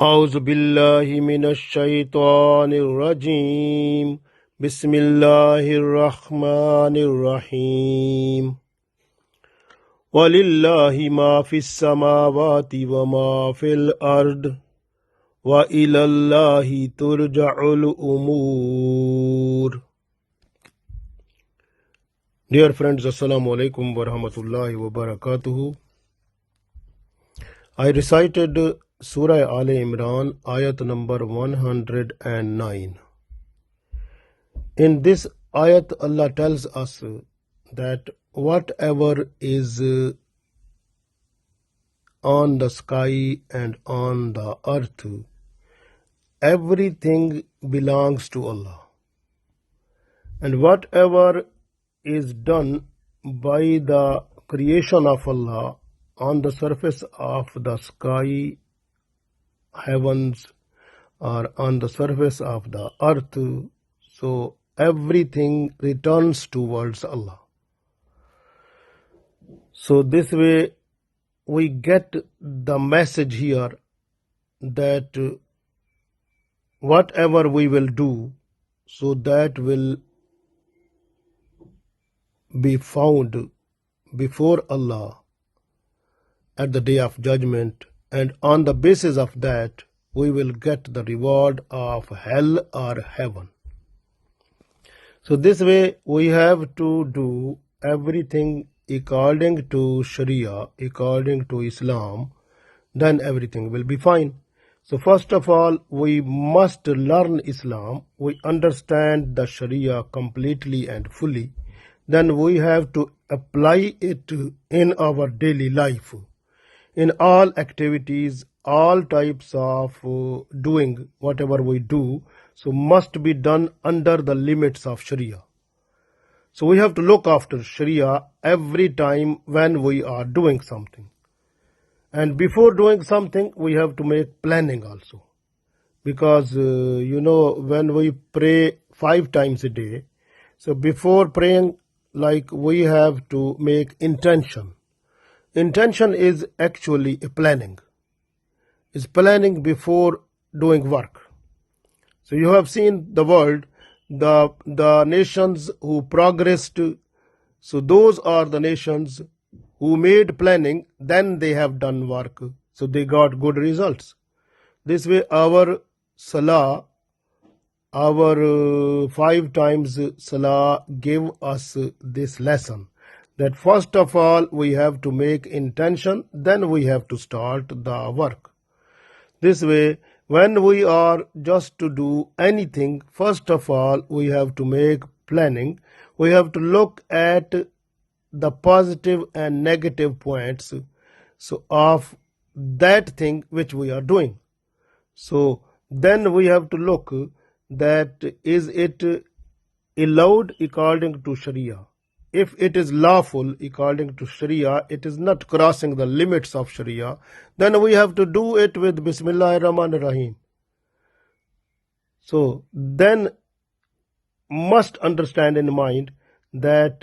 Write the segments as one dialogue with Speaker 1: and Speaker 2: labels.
Speaker 1: أعوذ بالله من الشيطان الرجيم بسم الله الرحمن الرحيم ولله ما في السماوات وما في الأرض وإلى الله ترجع الأمور. Dear friends, Assalamu alaikum wa rahmatullahi wa barakatuhu. I recited Surah Imran, Ayat number 109. In this ayat, Allah tells us that whatever is on the sky and on the earth, everything belongs to Allah. And whatever is done by the creation of Allah on the surface of the sky, heavens, or on the surface of the earth, so everything returns towards Allah. So this way we get the message here that whatever we will do, so that will be found before Allah at the day of judgment, and on the basis of that we will get the reward of hell or heaven. So this way we have to do everything according to Sharia, according to Islam, then everything will be fine. So first of all, we must learn Islam. We understand the Sharia completely and fully. Then we have to apply it in our daily life, in all activities, all types of doing, whatever we do, so must be done under the limits of Sharia. So we have to look after Sharia every time when we are doing something. And before doing something, we have to make planning also. Because, when we pray 5 times a day, so before praying, like we have to make intention. Intention is actually a planning. It's planning before doing work. So you have seen the world, the nations who progressed, so those are the nations who made planning, then they have done work, so they got good results. This way our salah, our 5 times salah give us this lesson, that first of all we have to make intention, then we have to start the work. This way, when we are just to do anything, first of all we have to make planning. We have to look at the positive and negative points, so of that thing which we are doing. So then we have to look that is it allowed according to Sharia. If it is lawful according to Sharia, it is not crossing the limits of Sharia, then we have to do it with Bismillahir Rahmanir Rahim. So then must understand in mind that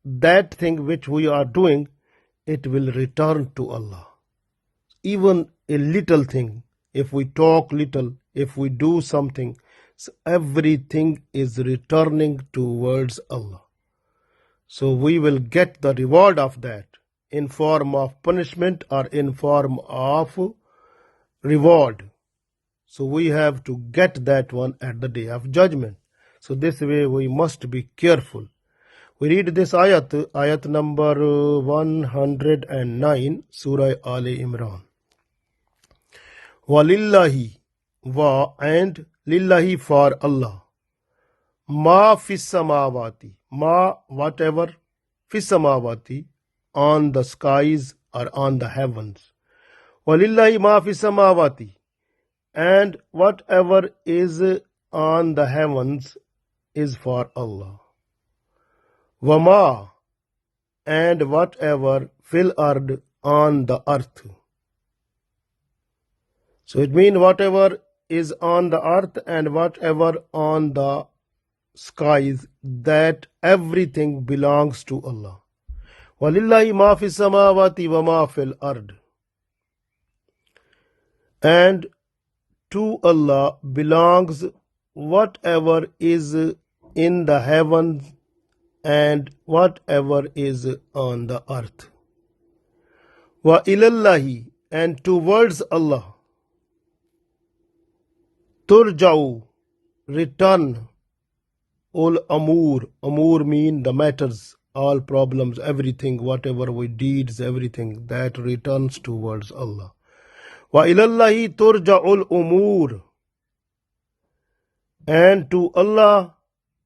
Speaker 1: that thing which we are doing, it will return to Allah. Even a little thing, if we talk little, if we do something, so everything is returning towards Allah. So we will get the reward of that in form of punishment or in form of reward. So we have to get that one at the day of judgment. So this way we must be careful. We read this ayat number 109, Surah Imran. Walillahi, wa, and lillahi, for Allah. Ma fis samawati, ma, whatever, fis samawati, on the skies or on the heavens. Walillahi ma fis samawati, and whatever is on the heavens is for Allah. Wama, and whatever fil ard, on the earth. So it means whatever is on the earth and whatever on the skies, that everything belongs to Allah. Walillahi ma fis samawati wa ma fil ard. And to Allah belongs whatever is in the heavens and whatever is on the earth. Wa ilallahi, and towards Allah, turja'u, return, all amur mean the matters, all problems, everything, whatever we deeds, everything that returns towards Allah. Wa ilallahi turja'ul umur, and to Allah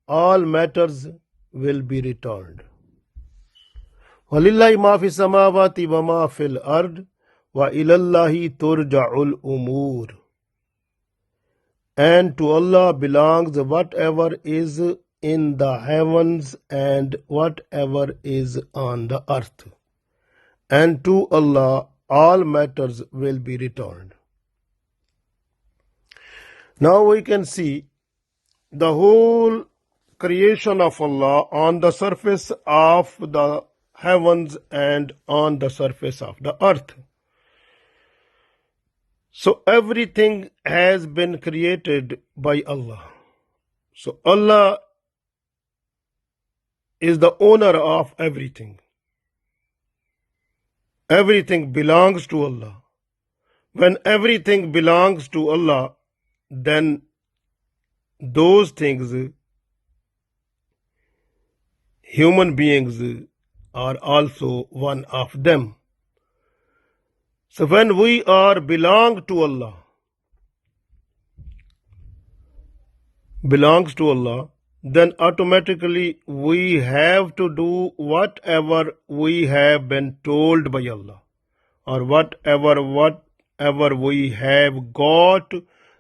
Speaker 1: all matters will be returned. وَلِلَّهِ مَا فِي السَّمَاوَاتِ وَمَا فِي الْأَرْضِ وَإِلَى اللَّهِ تُرْجَعُ الْأُمُورِ. And to Allah belongs whatever is in the heavens and whatever is on the earth. And to Allah all matters will be returned. Now we can see the whole creation of Allah on the surface of the heavens and on the surface of the earth. So everything has been created by Allah. So Allah is the owner of everything. Everything belongs to Allah. When everything belongs to Allah, then those things, human beings are also one of them. So when we are belongs to Allah, then automatically we have to do whatever we have been told by Allah, or whatever we have got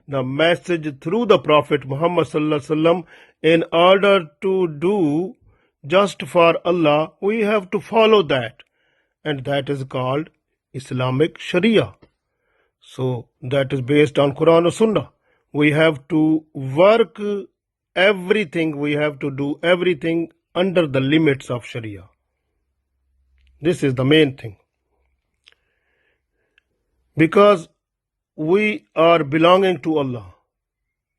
Speaker 1: the message through the Prophet Muhammad sallallahu alaihi wasallam. In order to do just for Allah, we have to follow that, and that is called Islamic Sharia. So that is based on Qur'an and Sunnah. We have to work everything, we have to do everything under the limits of Sharia. This is the main thing. Because we are belonging to Allah.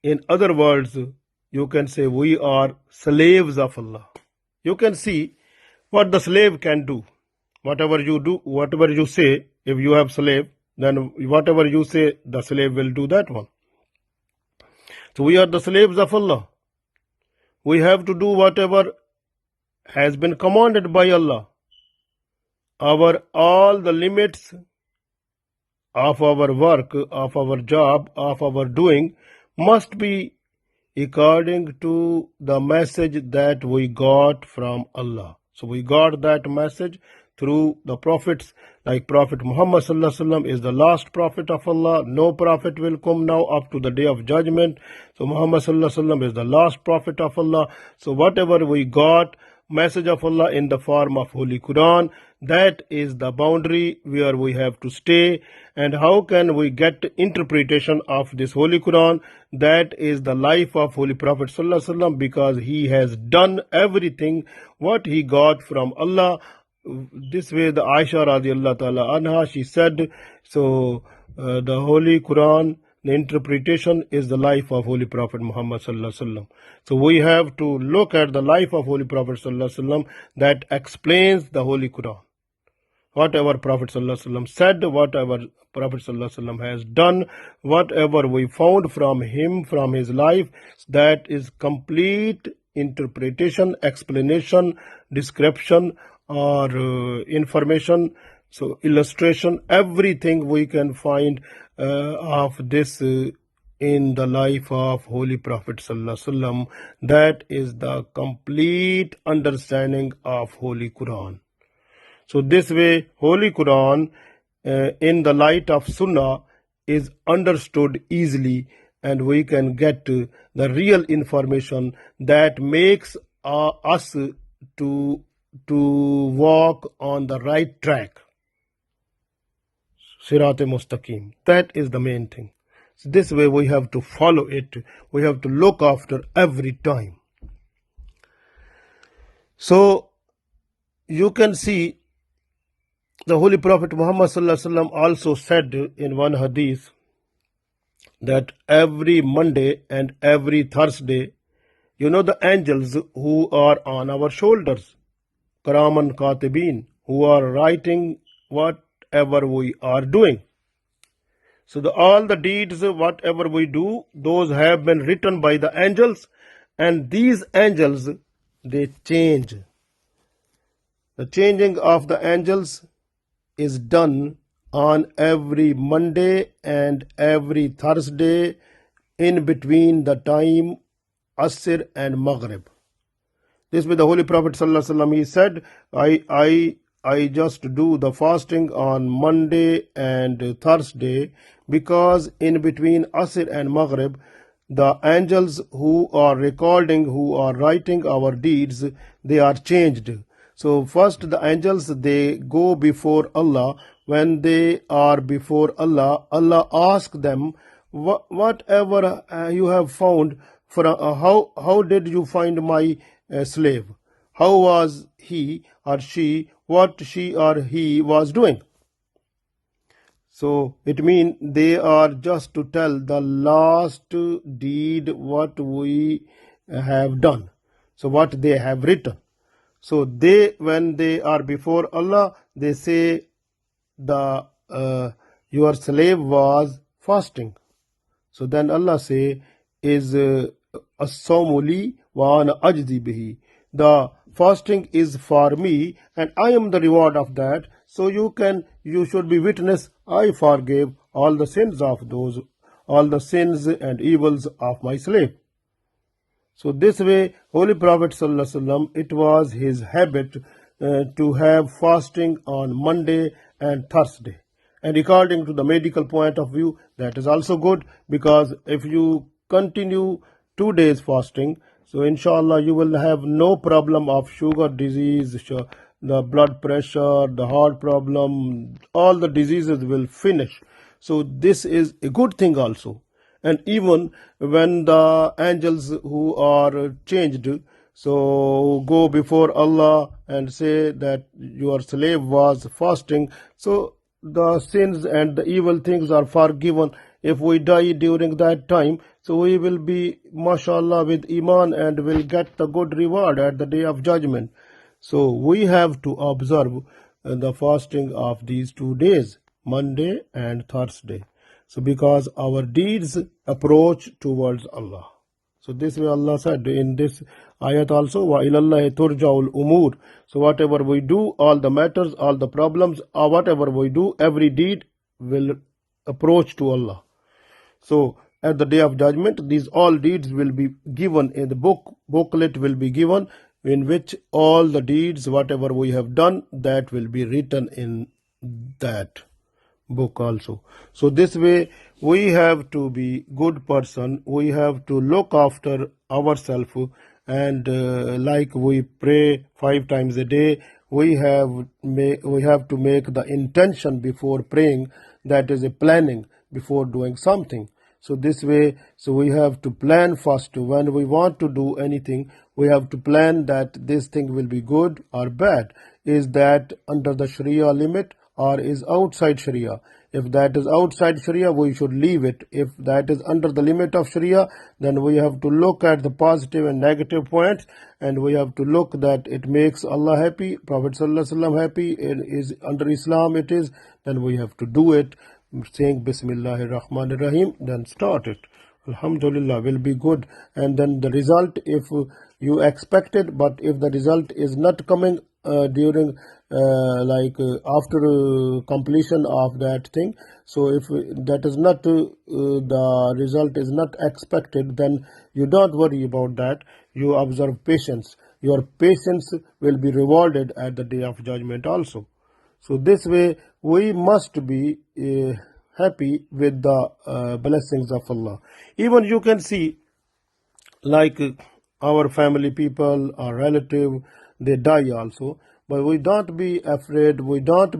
Speaker 1: In other words, you can say we are slaves of Allah. You can see what the slave can do. Whatever you do, whatever you say, if you have slave, then whatever you say, the slave will do that one. So we are the slaves of Allah. We have to do whatever has been commanded by Allah. All the limits of our work, of our job, of our doing must be according to the message that we got from Allah. So we got that message through the prophets, like Prophet Muhammad sallallahu alaihi wasallam is the last prophet of Allah. No prophet will come now up to the day of judgment. So Muhammad sallallahu alaihi wasallam is the last prophet of Allah. So whatever we got, message of Allah in the form of Holy Qur'an, that is the boundary where we have to stay. And how can we get interpretation of this Holy Qur'an? That is the life of Holy Prophet sallallahu alaihi wasallam, because he has done everything what he got from Allah. This way the Aisha radiallahu ta'ala anha, she said, so the Holy Quran, the interpretation is the life of Holy Prophet Muhammad sallallahu alaihi wasallam. So we have to look at the life of Holy Prophet sallallahu alaihi wasallam that explains the Holy Quran. Whatever Prophet sallallahu alaihi wasallam said, whatever Prophet sallallahu alaihi wasallam has done, whatever we found from him, from his life, that is complete interpretation, explanation, description, or information, so illustration, everything we can find of this in the life of Holy Prophet sallallahu alaihi wasallam. That is the complete understanding of Holy Quran. So this way Holy Quran in the light of Sunnah is understood easily, and we can get the real information that makes us to walk on the right track. Surāt Mustaqim. That is the main thing. So this way we have to follow it. We have to look after every time. So you can see the Holy Prophet Muhammad sallallahu alaihi wasallam also said in one hadith that every Monday and every Thursday, the angels who are on our shoulders, Karaman Katibin, who are writing whatever we are doing. So all the deeds, whatever we do, those have been written by the angels, and these angels, they change. The changing of the angels is done on every Monday and every Thursday in between the time Asr and Maghrib. This way the Holy Prophet ﷺ, he said, I just do the fasting on Monday and Thursday because in between Asr and Maghrib, the angels who are recording, who are writing our deeds, they are changed. So first the angels, they go before Allah. When they are before Allah, Allah asks them, whatever you have found, how did you find my slave? How was he or she, what she or he was doing? So it means they are just to tell the last deed what we have done. So what they have written. So when they are before Allah, they say your slave was fasting. So then Allah say is as-sawmu wa ana ajzi bihi. The fasting is for me and I am the reward of that. So you should be witness, I forgave all the sins and evils of my slave. So this way, Holy Prophet ﷺ, it was his habit to have fasting on Monday and Thursday. And according to the medical point of view, that is also good, because if you continue 2 days fasting, so inshallah you will have no problem of sugar disease, the blood pressure, the heart problem, all the diseases will finish. So this is a good thing also. And even when the angels who are changed, so go before Allah and say that your slave was fasting, so the sins and the evil things are forgiven. If we die during that time, so we will be, mashallah, with Iman and will get the good reward at the day of judgment. So we have to observe the fasting of these 2 days, Monday and Thursday. So because our deeds approach towards Allah. So this way Allah said in this ayat also, wa ilallahi turja'ul umur. So whatever we do, all the matters, all the problems, or whatever we do, every deed will approach to Allah. So at the day of judgment, these all deeds will be given in the booklet will be given, in which all the deeds, whatever we have done, that will be written in that book also. So this way we have to be good person, we have to look after ourselves, and like we pray 5 times a day, we have to make the intention before praying, that is a planning before doing something. So this way, so we have to plan first. When we want to do anything, we have to plan that this thing will be good or bad. Is that under the Sharia limit or is outside Sharia? If that is outside Sharia, we should leave it. If that is under the limit of Sharia, then we have to look at the positive and negative points, and we have to look that it makes Allah happy, Prophet ﷺ happy, it is under Islam it is, then we have to do it, saying Bismillahir Rahmanir Rahim, then start it. Alhamdulillah, will be good. And then the result, if you expect it, but if the result is not coming during after completion of that thing, so if that is not the result is not expected, then you don't worry about that. You observe patience. Your patience will be rewarded at the day of judgment also. So this way we must be happy with the blessings of Allah. Even you can see, like our family people, our relative, they die also, but we don't be afraid, we don't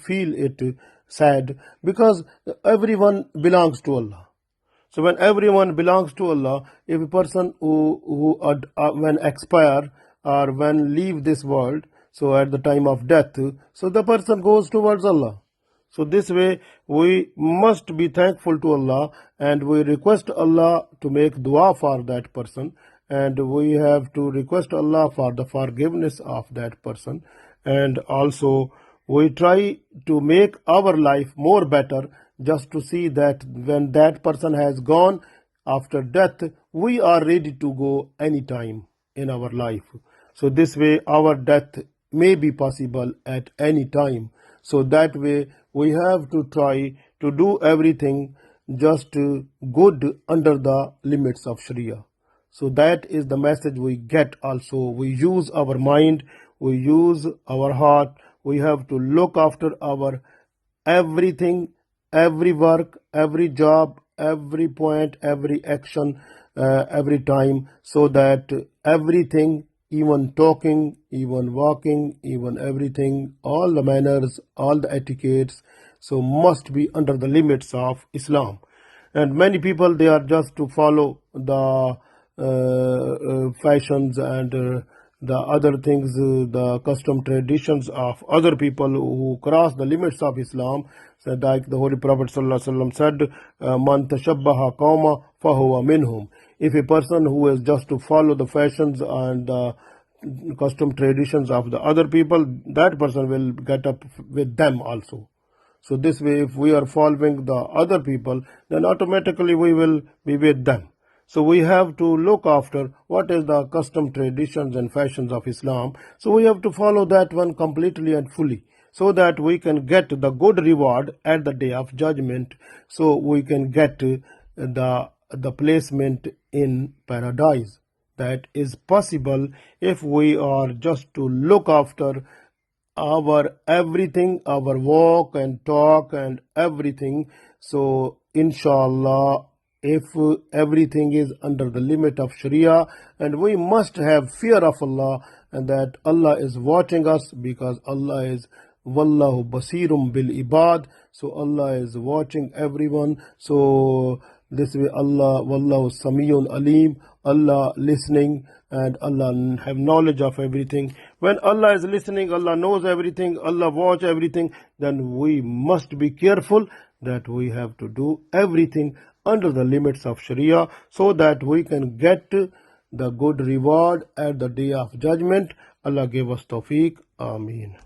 Speaker 1: feel it sad, because everyone belongs to Allah. So when everyone belongs to Allah, if a person who when expire or when leave this world, so at the time of death, so the person goes towards Allah. So this way we must be thankful to Allah, and we request Allah to make dua for that person, and we have to request Allah for the forgiveness of that person, and also we try to make our life more better, just to see that when that person has gone after death, we are ready to go anytime in our life. So this way our death may be possible at any time. So that way we have to try to do everything just good under the limits of Sharia. So that is the message we get also. We use our mind, we use our heart, we have to look after our everything, every work, every job, every point, every action, every time, so that everything, even talking, even walking, even everything, all the manners, all the etiquettes, so must be under the limits of Islam. And many people, they are just to follow the fashions and the other things, the custom traditions of other people who cross the limits of Islam. So like the Holy Prophet ﷺ said, "Man tashabbaha qawma fahuwa minhum." If a person who is just to follow the fashions and the custom traditions of the other people, that person will get up with them also. So this way, if we are following the other people, then automatically we will be with them. So we have to look after what is the custom traditions and fashions of Islam. So we have to follow that one completely and fully, so that we can get the good reward at the day of judgment. So we can get the placement in paradise. That is possible if we are just to look after our everything, our walk and talk and everything. So inshallah, if everything is under the limit of Sharia, and we must have fear of Allah, and that Allah is watching us, because Allah is Wallahu Basirum bil Ibad. So Allah is watching everyone. So this way, Allah Wallahu Samiyun Alim, Allah listening, and Allah have knowledge of everything. When Allah is listening, Allah knows everything, Allah watch everything, then we must be careful that we have to do everything under the limits of Sharia, so that we can get the good reward at the day of judgment. Allah give us tawfiq. Ameen.